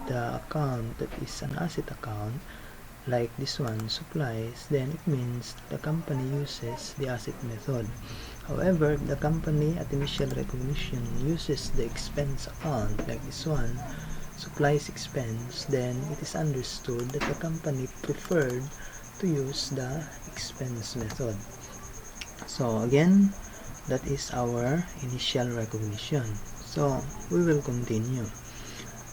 the account that is an asset account, like this one, supplies, then it means the company uses the asset method. However, if the company at initial recognition uses the expense account, like this one, supplies expense, then it is understood that the company preferred to use the expense method. So again, that is our initial recognition. So we will continue.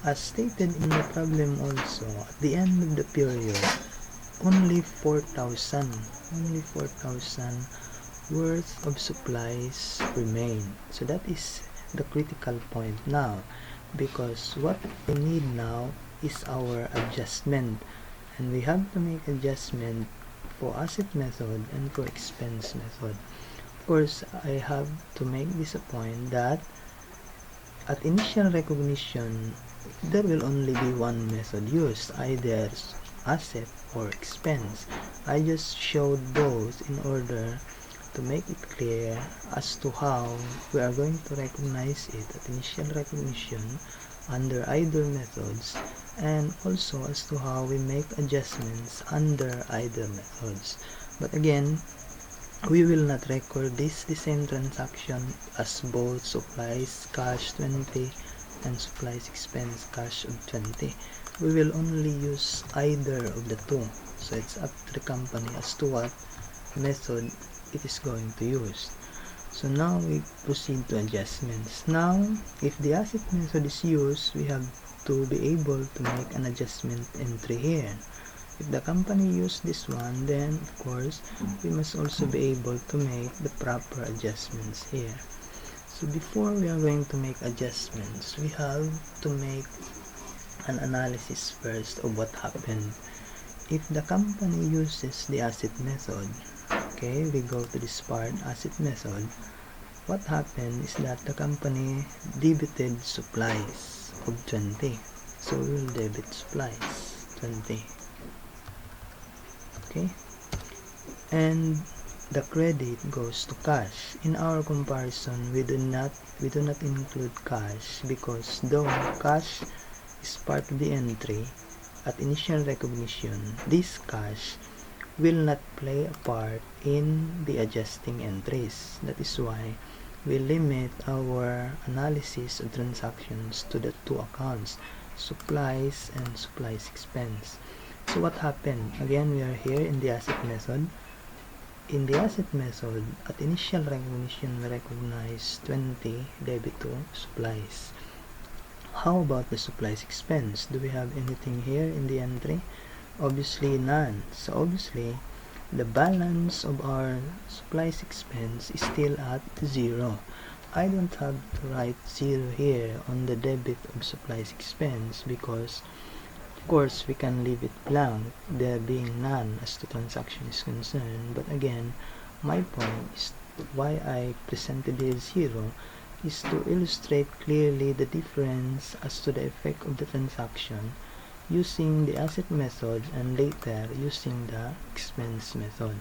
As stated in the problem also, at the end of the period, only 4,000 worth of supplies remain. So that is the critical point now, because what we need now is our adjustment, and we have to make adjustment for asset method and for expense method. Of course, I have to make this a point that at initial recognition, there will only be one method used, either asset or expense. I just showed both in order to make it clear as to how we are going to recognize it at initial recognition under either methods, and also as to how we make adjustments under either methods. But again, we will not record the same transaction as both supplies cash 20 and supplies expense cash of 20. We will only use either of the two. So it's up to the company as to what method it is going to use. So now we proceed to adjustments. Now, if the asset method is used, we have to be able to make an adjustment entry here. If the company used this one, then of course we must also be able to make the proper adjustments here. So before we are going to make adjustments, we have to make an analysis first of what happened. If the company uses the asset method, okay, we go to this part, asset method. What happened is that the company debited supplies of 20. So we will debit supplies 20. Okay, and the credit goes to cash. In our comparison, we do not include cash, because though cash is part of the entry at initial recognition, this cash will not play a part in the adjusting entries. That is why we limit our analysis of transactions to the two accounts, supplies and supplies expense. So what happened? Again, we are here in the asset method. In the asset method, at initial recognition, we recognize 20 debit to supplies. How about the supplies expense? Do we have anything here in the entry? Obviously none. So obviously, the balance of our supplies expense is still at 0. I don't have to write 0 here on the debit of supplies expense, because of course we can leave it blank, there being none as the transaction is concerned. But again, my point is why I presented here 0 is to illustrate clearly the difference as to the effect of the transaction using the asset method and later using the expense method.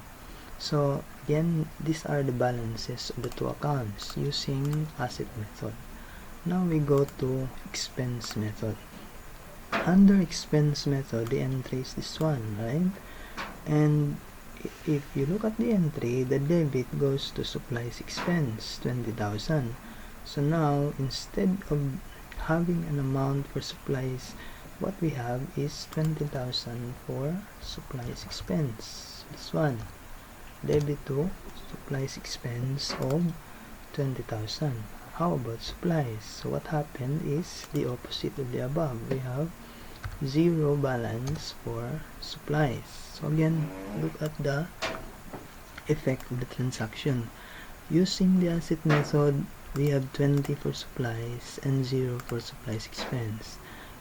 So again, these are the balances of the two accounts using asset method. Now we go to expense method. Under expense method, the entry is this one, right? And if you look at the entry, the debit goes to supplies expense, 20,000. So now, instead of having an amount for supplies, what we have is 20,000 for supplies expense. This one, debit to supplies expense of 20,000. How about supplies? So what happened is the opposite of the above. We have 0 balance for supplies. So again, look at the effect of the transaction. Using the asset method, we have 20 for supplies and 0 for supplies expense.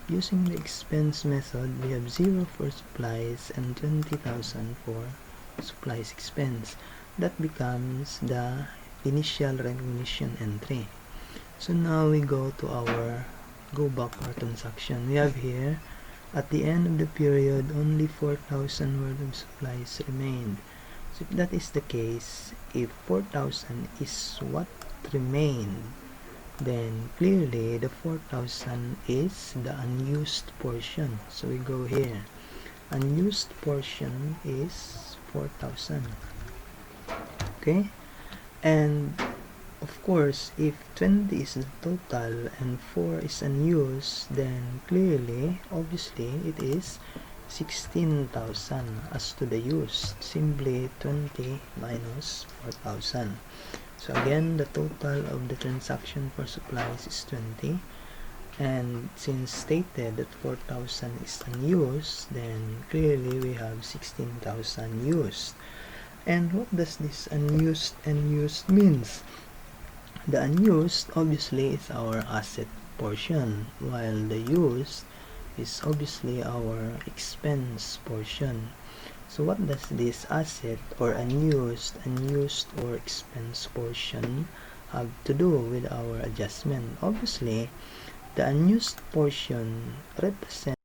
Using the expense method, we have 0 for supplies and 20,000 for supplies expense. That becomes the initial recognition entry. So now we go back to our transaction. We have here, at the end of the period, only 4,000 worth of supplies remained. So if that is the case, if 4,000 is what remained, then clearly the 4,000 is the unused portion. So we go here. Unused portion is 4,000. Okay? And of course, if 20 is the total and 4 is unused, then clearly, obviously, it is 16,000 as to the used. Simply 20 minus 4,000. So again, the total of the transaction for supplies is 20. And since stated that 4,000 is unused, then clearly we have 16,000 used. And what does this unused means? The unused obviously is our asset portion, while the used is obviously our expense portion. So what does this asset or unused or expense portion have to do with our adjustment? Obviously, the unused portion represents